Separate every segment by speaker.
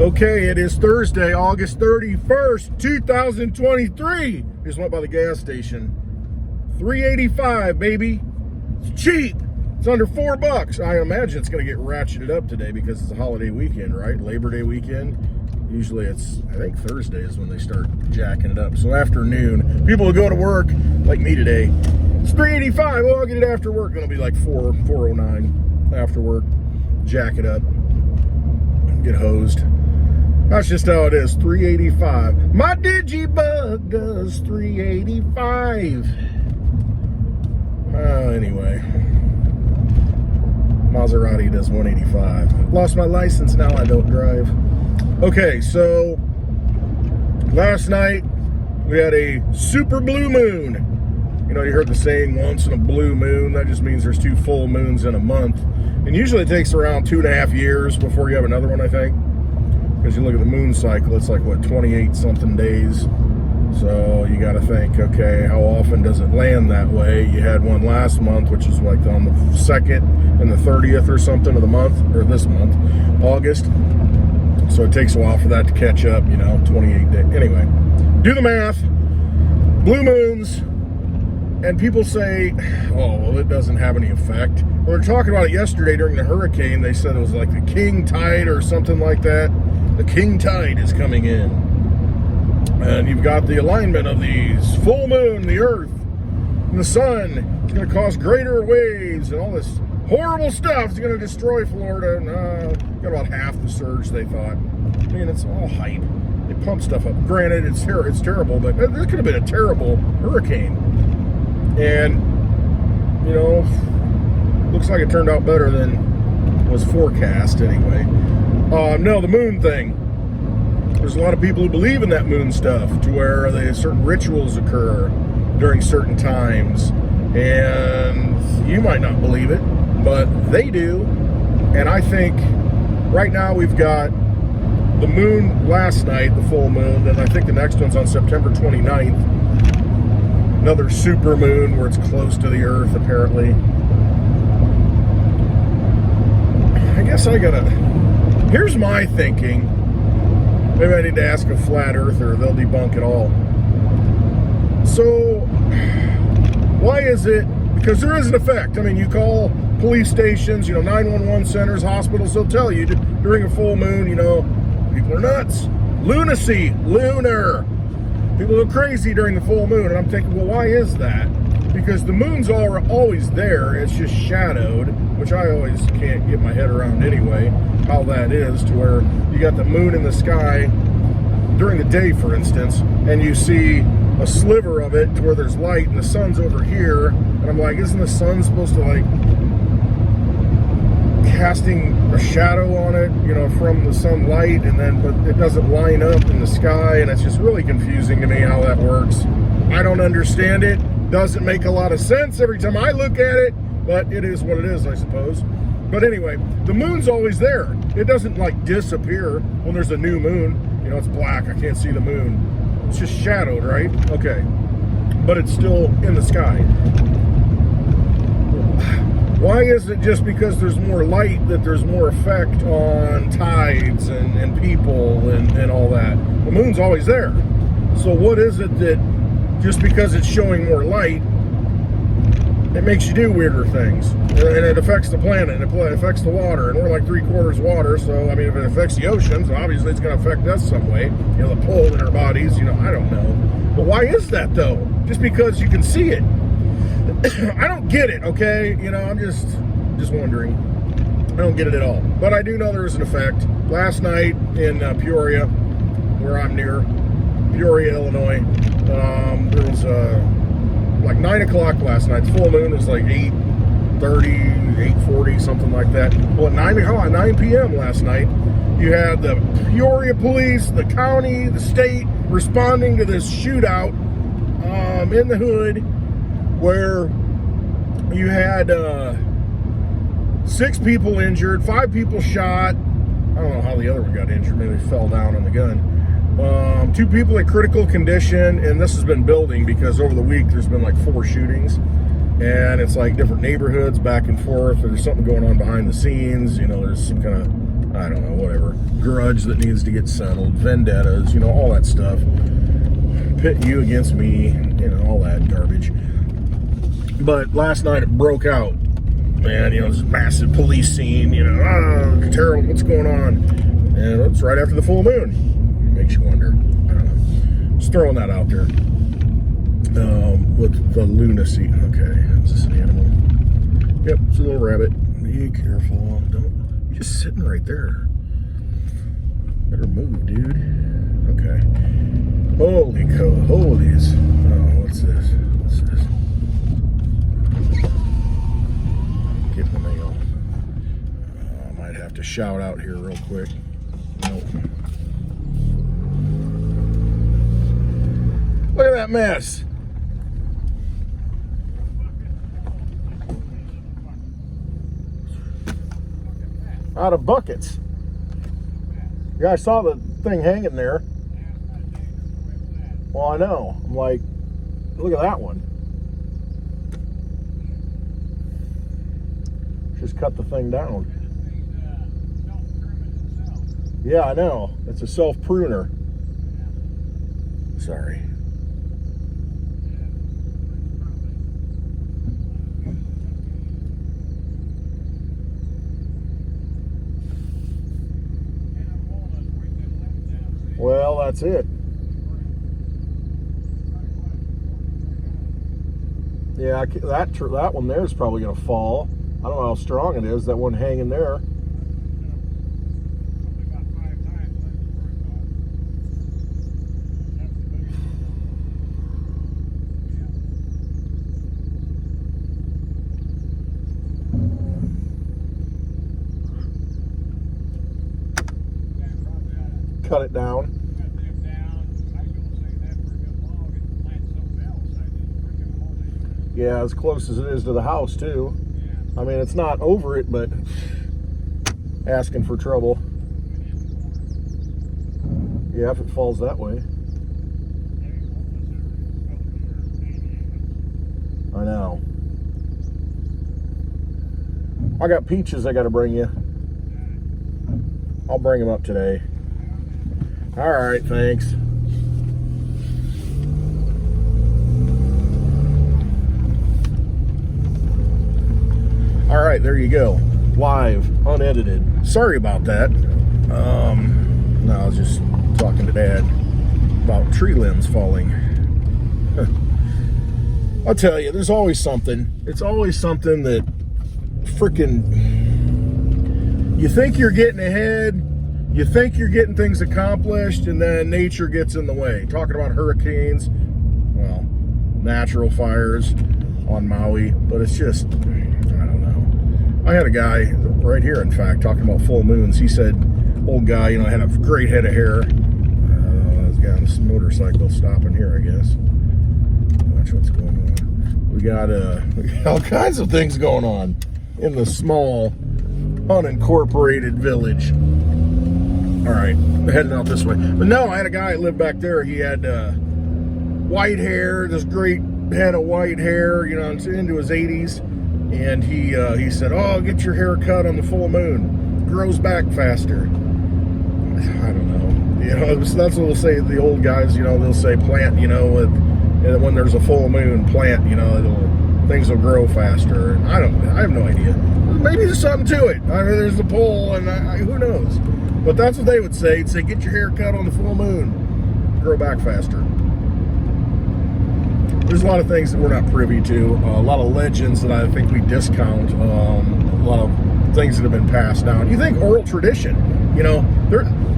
Speaker 1: Okay, it is Thursday, August 31st, 2023. Just went by the gas station. $3.85, baby. It's cheap. It's under $4. I imagine it's going to get ratcheted up today because it's a holiday weekend, right? Labor Day weekend. Usually it's, I think Thursday is when they start jacking it up. So afternoon, people will go to work, like me today. It's $3.85. Well, I'll get it after work. It'll be like $4.09 after work. Jack it up. Get hosed. That's just how it is. $3.85. My DigiByte does $3.85. Anyway, Maserati does $185. Lost my license, now I don't drive. Okay, so last night we had a super blue moon. You know, you heard the saying, once in a blue moon. That just means there's 2 full moons in a month. And usually it takes around 2.5 years before you have another one, I think. Because you look at the moon cycle, it's like, what, 28 something days. So you got to think, okay, how often does it land that way? You had one last month, which is like on the 2nd and the 30th or something of the month, or this month, August. So it takes a while for that to catch up, you know, 28 days. Anyway, do the math. Blue moons. And people say, oh, well, it doesn't have any effect. We were talking about it yesterday during the hurricane. They said it was like the king tide or something like that. The king tide is coming in. And you've got the alignment of these full moon, the earth, and the sun. It's going to cause greater waves and all this horrible stuff. It's going to destroy Florida. And got about half the surge they thought. I mean, it's all hype. They pump stuff up. Granted, it's terrible, but this could have been a terrible hurricane. And, you know, looks like it turned out better than was forecast anyway. No, the moon thing. There's a lot of people who believe in that moon stuff, to where certain rituals occur during certain times. And you might not believe it, but they do. And I think right now we've got the moon last night, the full moon, and I think the next one's on September 29th. Another super moon where it's close to the earth, apparently. I guess here's my thinking. Maybe I need to ask a flat earther. They'll debunk it all. So, why is it? Because there is an effect. I mean, you call police stations, 911 centers, hospitals, they'll tell you during a full moon, people are nuts. Lunacy, lunar. People go crazy during the full moon, and I'm thinking, well, why is that? Because the moon's always there, it's just shadowed, which I always can't get my head around anyway, how that is, to where you got the moon in the sky during the day, for instance, and you see a sliver of it to where there's light, and the sun's over here, and I'm like, isn't the sun supposed to, like, casting a shadow on it, from the sunlight, but it doesn't line up in the sky, and it's just really confusing to me how that works. I don't understand it. Doesn't make a lot of sense every time I look at it, but it is what it is, I suppose. But anyway, the moon's always there. It doesn't, like, disappear when there's a new moon. It's black. I can't see the moon. It's just shadowed, right? Okay. But it's still in the sky. Why is it just because there's more light that there's more effect on tides and people and all that? The moon's always there. So what is it that just because it's showing more light, it makes you do weirder things? And it affects the planet, and it affects the water, and we're like 3/4 water, so I mean, if it affects the oceans, obviously it's going to affect us some way. The pull in our bodies, I don't know. But why is that, though? Just because you can see it? I don't get it, okay? I'm just wondering. I don't get it at all. But I do know there is an effect. Last night in Peoria, where I'm near, Peoria, Illinois, there was like 9 o'clock last night. The full moon was like 8:30, 8:40, something like that. Well, at 9 p.m. last night, you had the Peoria police, the county, the state responding to this shootout in the hood, where you had 6 people injured, 5 people shot. I don't know how the other one got injured. Maybe they fell down on the gun. 2 people in critical condition, and this has been building because over the week there's been like 4 shootings, and it's like different neighborhoods back and forth. There's something going on behind the scenes. There's some kind of I don't know, whatever, grudge that needs to get settled, vendettas, you know, all that stuff. Pit you against me, you know, all that garbage. But last night it broke out. Man, you know, this massive police scene, you know, terrible, what's going on? And it's right after the full moon. Makes you wonder. I don't know. Just throwing that out there. With the lunacy. Okay, is this an animal? Yep, it's a little rabbit. Be careful. Don't. You're just sitting right there. Better move, dude. Okay. Holy holies. Oh, what's this? What's this? Get the mail. I might have to shout out here real quick. Nope. Look at that mess. Out of buckets. Yeah, I saw the thing hanging there. Well, I know. I'm like, look at that one. Just cut the thing down. Yeah, I know. It's a self-pruner. Sorry. Well, that's it. Yeah, that one there is probably going to fall. I don't know how strong it is, that one hanging there. Cut it down. Yeah, as close as it is to the house too. I mean, it's not over it, but asking for trouble. Yeah, if it falls that way. I know. I got peaches I got to bring you. I'll bring them up today. All right, thanks. All right, there you go. Live, unedited. Sorry about that. No, I was just talking to Dad about tree limbs falling. I'll tell you, there's always something. It's always something that frickin' you think you're getting ahead, you think you're getting things accomplished, and then nature gets in the way. Talking about hurricanes, well, natural fires on Maui, but it's just, I don't know. I had a guy right here, in fact, talking about full moons. He said, old guy, you know, had a great head of hair. This guy on this motorcycle stopping here, I guess. Watch what's going on. We got all kinds of things going on in the small, unincorporated village. All right, heading out this way. But no, I had a guy that lived back there. He had white hair, this great head of white hair, you know, into his 80s. And he said, oh, get your hair cut on the full moon. Grows back faster. I don't know. You know, that's what they'll say, the old guys, you know, they'll say plant, you know, when there's a full moon, plant, you know, things will grow faster. And I have no idea. Maybe there's something to it. I mean, there's the pole, and who knows? But that's what they would say. They'd say, get your hair cut on the full moon. Grow back faster. There's a lot of things that we're not privy to. A lot of legends that I think we discount. A lot of things that have been passed down. You think oral tradition, you know,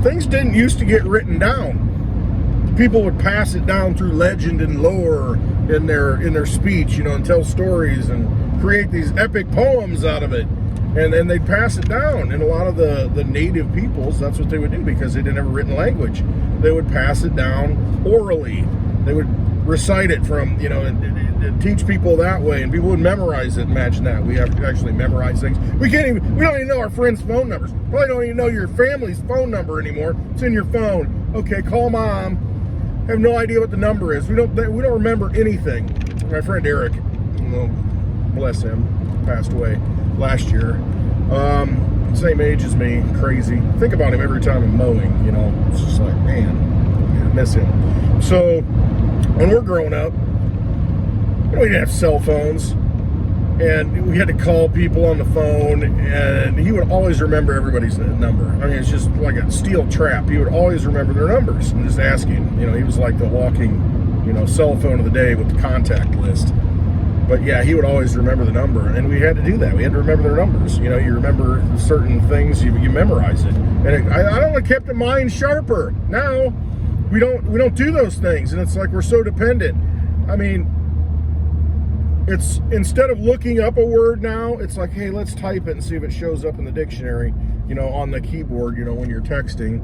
Speaker 1: things didn't used to get written down. People would pass it down through legend and lore in their speech, you know, and tell stories and create these epic poems out of it. And then they'd pass it down. And a lot of the native peoples, that's what they would do because they didn't have a written language. They would pass it down orally. They would recite it from, you know, and teach people that way, and people would memorize it. Imagine that. We have to actually memorize things. We don't even know our friends' phone numbers. Probably don't even know your family's phone number anymore. It's in your phone. Okay, call mom. Have no idea what the number is. We don't remember anything. My friend Eric, well, bless him, passed away last year. same age as me, crazy. Think about him every time I'm mowing, you know. It's just like, man, I miss him. So when we're growing up, we didn't have cell phones, and we had to call people on the phone, and he would always remember everybody's number. I mean, it's just like a steel trap. He would always remember their numbers and just asking. You know, he was like the walking, you know, cell phone of the day with the contact list. But yeah, he would always remember the number, and we had to do that. We had to remember their numbers. You know, you remember certain things, you memorize it. And I don't have kept the mind sharper. Now we don't do those things, and it's like we're so dependent. I mean, it's instead of looking up a word now, it's like, hey, let's type it and see if it shows up in the dictionary, you know, on the keyboard, you know, when you're texting,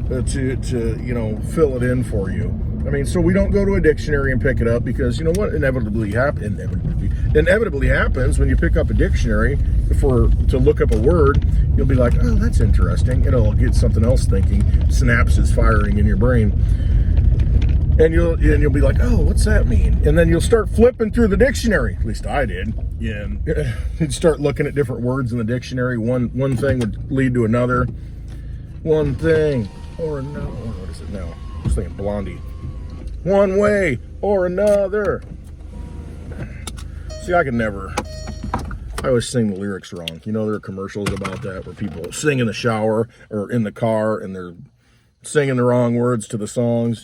Speaker 1: to you know, fill it in for you. I mean, so we don't go to a dictionary and pick it up, because you know what inevitably happens when you pick up a dictionary to look up a word. You'll be like, oh, that's interesting. It'll get something else thinking, synapses firing in your brain. And you'll be like, oh, what's that mean? And then you'll start flipping through the dictionary. At least I did. Yeah, and you'd start looking at different words in the dictionary. One thing would lead to another. One thing or another. What is it now? I was thinking Blondie. One way or another. See, I always sing the lyrics wrong. You know, there are commercials about that where people sing in the shower or in the car and they're singing the wrong words to the songs.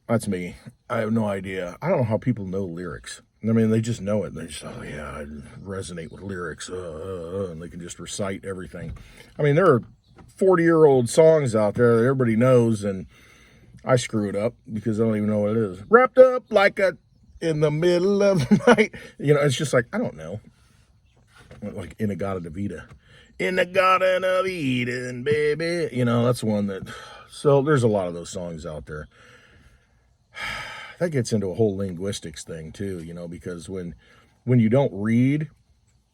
Speaker 1: That's me. I have no idea. I don't know how people know lyrics. I mean, they just know it. They just, oh yeah, I resonate with lyrics, and they can just recite everything. I mean, there are 40-year-old songs out there that everybody knows, and I screw it up because I don't even know what it is. Wrapped up like in the middle of the night. You know, it's just like, I don't know. Like Inagata Davida. In the Garden of Eden, baby. You know, that's one that, so there's a lot of those songs out there. That gets into a whole linguistics thing too, you know, because when you don't read,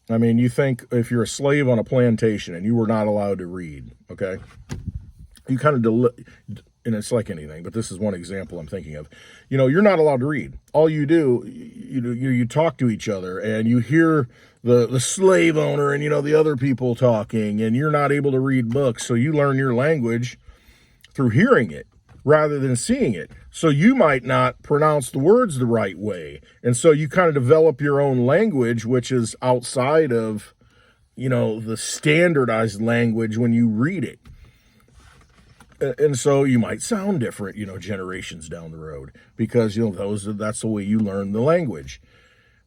Speaker 1: I mean, you think if you're a slave on a plantation and you were not allowed to read, okay, you kind of, and it's like anything, but this is one example I'm thinking of. You know, you're not allowed to read. All you do, you talk to each other, and you hear the slave owner and, you know, the other people talking, and you're not able to read books, so you learn your language through hearing it rather than seeing it. So you might not pronounce the words the right way. And so you kind of develop your own language, which is outside of, you know, the standardized language when you read it. And so you might sound different, you know, generations down the road, because, you know, that's the way you learn the language,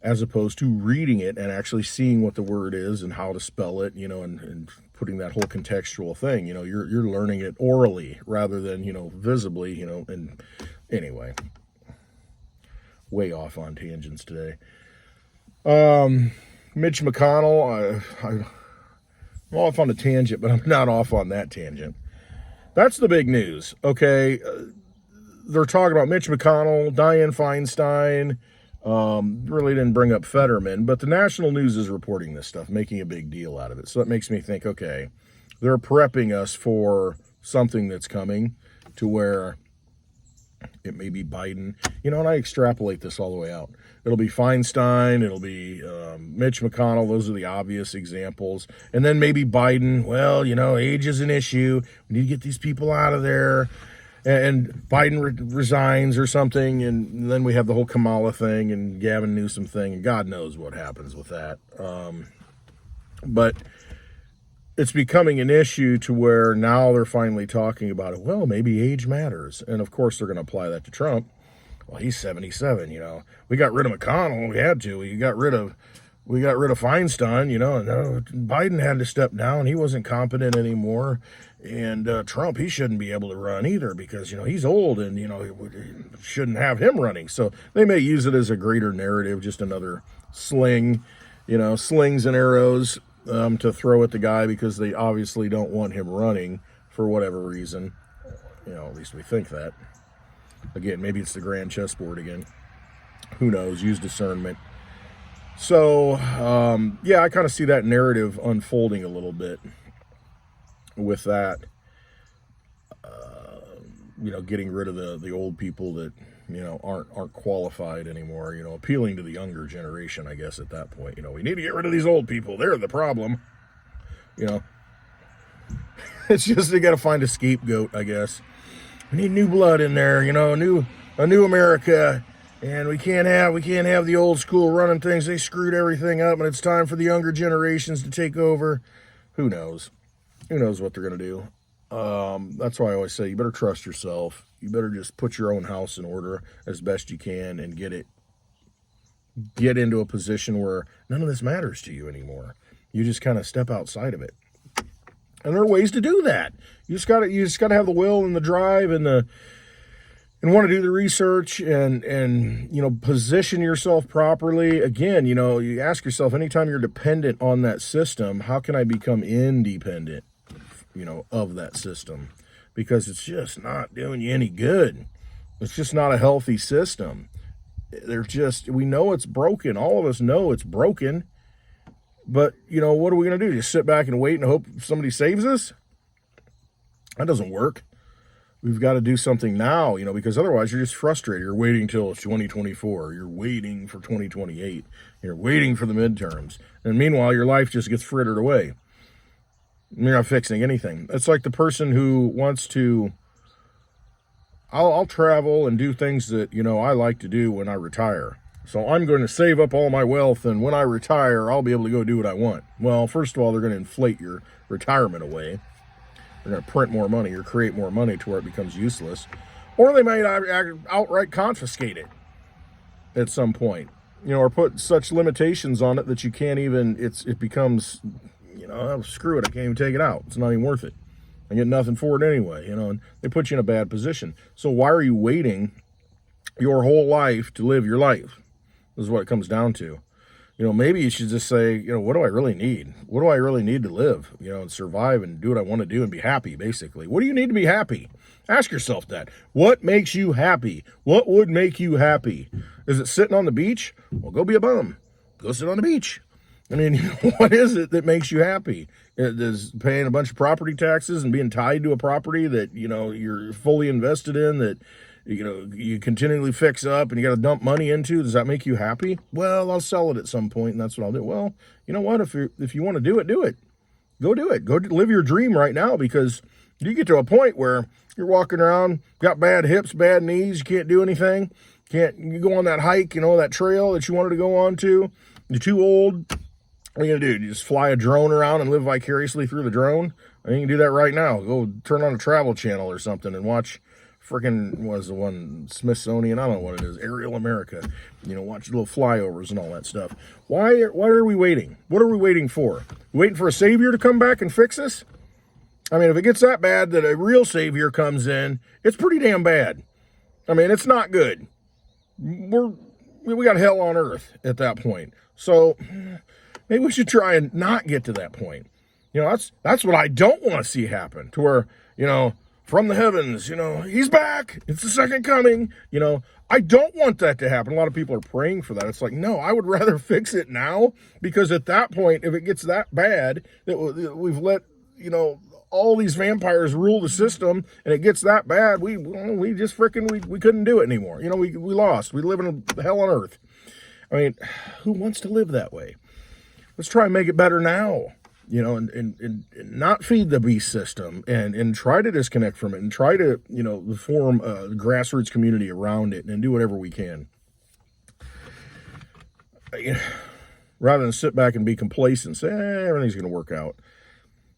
Speaker 1: as opposed to reading it and actually seeing what the word is and how to spell it, you know, and putting that whole contextual thing. You know, you're learning it orally rather than, you know, visibly, you know. And anyway, way off on tangents today. Mitch McConnell, I'm off on a tangent, but I'm not off on that tangent. That's the big news, okay? They're talking about Mitch McConnell, Dianne Feinstein. Really didn't bring up Fetterman, but the national news is reporting this stuff, making a big deal out of it. So that makes me think, okay, they're prepping us for something that's coming, to where it may be Biden. You know, and I extrapolate this all the way out. It'll be Feinstein, it'll be Mitch McConnell. Those are the obvious examples. And then maybe Biden. Well, you know, age is an issue. We need to get these people out of there. And Biden resigns or something, and then we have the whole Kamala thing and Gavin Newsom thing, and God knows what happens with that. But it's becoming an issue to where now they're finally talking about it. Well, maybe age matters. And of course they're going to apply that to Trump. Well, he's 77, you know. We got rid of McConnell. We had to. We got rid of Feinstein, you know. And Biden had to step down. He wasn't competent anymore. And Trump, he shouldn't be able to run either, because, you know, he's old and, you know, shouldn't have him running. So they may use it as a greater narrative, just another sling, you know, slings and arrows to throw at the guy, because they obviously don't want him running for whatever reason. You know, at least we think that. Again, maybe it's the grand chessboard again. Who knows? Use discernment. So, yeah, I kind of see that narrative unfolding a little bit with that, you know, getting rid of the old people that, you know, aren't qualified anymore, you know, appealing to the younger generation, I guess, at that point. You know, we need to get rid of these old people. They're the problem. you know. It's just they got to find a scapegoat, I guess. We need new blood in there, you know, a new America, and we can't have the old school running things. They screwed everything up, and it's time for the younger generations to take over. Who knows? Who knows what they're gonna do? That's why I always say you better trust yourself. You better just put your own house in order as best you can and get into a position where none of this matters to you anymore. You just kind of step outside of it. And there are ways to do that. You just gotta have the will and the drive and want to do the research and you know, position yourself properly. Again, you know, you ask yourself, anytime you're dependent on that system, how can I become independent, you know, of that system? Because it's just not doing you any good. It's just not a healthy system. We know it's broken. All of us know it's broken. But, you know, what are we going to do? Just sit back and wait and hope somebody saves us? That doesn't work. We've got to do something now, you know, because otherwise you're just frustrated. You're waiting till 2024. You're waiting for 2028. You're waiting for the midterms. And meanwhile, your life just gets frittered away. You're not fixing anything. It's like the person who wants to, I'll travel and do things that, you know, I like to do when I retire. So I'm going to save up all my wealth, and when I retire, I'll be able to go do what I want. Well, first of all, they're going to inflate your retirement away. They're going to print more money or create more money to where it becomes useless. Or they might outright confiscate it at some point. You know, or put such limitations on it that you can't even, it becomes, you know, oh, screw it, I can't even take it out. It's not even worth it. I get nothing for it anyway, you know, and they put you in a bad position. So why are you waiting your whole life to live your life? This is what it comes down to. You know, maybe you should just say, you know, what do I really need? What do I really need to live, you know, and survive and do what I want to do and be happy, basically. What do you need to be happy? Ask yourself that. What makes you happy? What would make you happy? Is it sitting on the beach? Well, go be a bum. Go sit on the beach. I mean, what is it that makes you happy? Is paying a bunch of property taxes and being tied to a property that, you know, you're fully invested in, that, you know, you continually fix up and you got to dump money into? Does that make you happy? Well, I'll sell it at some point, and that's what I'll do. Well, you know what? If you want to do it, do it. Go do it. Go live your dream right now, because you get to a point where you're walking around, got bad hips, bad knees, you can't do anything. You go on that hike, you know, that trail that you wanted to go on to. You're too old. What are you going to do? You just fly a drone around and live vicariously through the drone? I mean, you can do that right now. Go turn on a Travel Channel or something and watch freaking, what is the one, Smithsonian, I don't know what it is, Aerial America. You know, watch little flyovers and all that stuff. Why are we waiting? What are we waiting for? We waiting for a savior to come back and fix us? I mean, if it gets that bad that a real savior comes in, it's pretty damn bad. I mean, it's not good. We got hell on earth at that point. So maybe we should try and not get to that point. You know, that's what I don't want to see happen, to where, you know, from the heavens, you know, he's back. It's the second coming. You know, I don't want that to happen. A lot of people are praying for that. It's like, no, I would rather fix it now, because at that point, if it gets that bad that we've let, you know, all these vampires rule the system, and it gets that bad, we just freaking, we couldn't do it anymore. You know, we lost. We live in a hell on earth. I mean, who wants to live that way? Let's try and make it better now. You know, and not feed the beast system, and try to disconnect from it, and try to, you know, form a grassroots community around it, and do whatever we can. Rather than sit back and be complacent, say, everything's going to work out.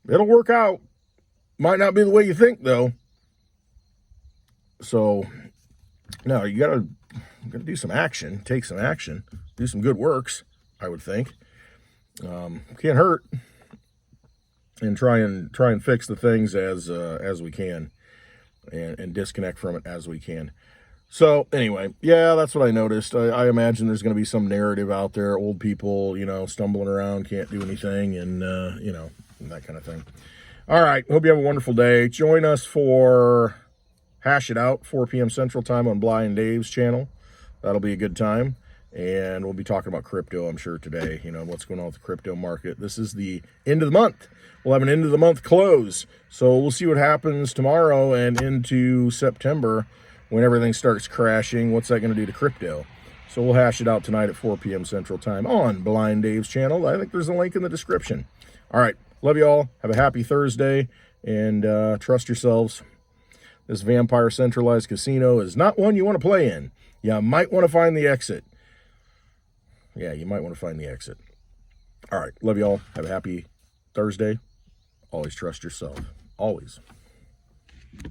Speaker 1: It'll work out. Might not be the way you think, though. So, no, you got to do some action, take some action, do some good works, I would think. Can't hurt. And try and fix the things as we can, and disconnect from it as we can. So anyway, yeah, that's what I noticed. I imagine there's going to be some narrative out there, old people, you know, stumbling around, can't do anything, and you know, and that kind of thing. All right, hope you have a wonderful day. Join us for Hash It Out, 4 p.m. Central Time on Bly and Dave's channel. That'll be a good time. And we'll be talking about crypto, I'm sure, today, you know, what's going on with the crypto market. This is the end of the month. We'll have an end of the month close. So we'll see what happens tomorrow and into September when everything starts crashing. What's that going to do to crypto? So we'll hash it out tonight at 4 p.m. Central Time on Blind Dave's channel. I think there's a link in the description. All right. Love you all. Have a happy Thursday, and trust yourselves. This vampire centralized casino is not one you want to play in. You might want to find the exit. Yeah, you might want to find the exit. All right. Love you all. Have a happy Thursday. Always trust yourself. Always.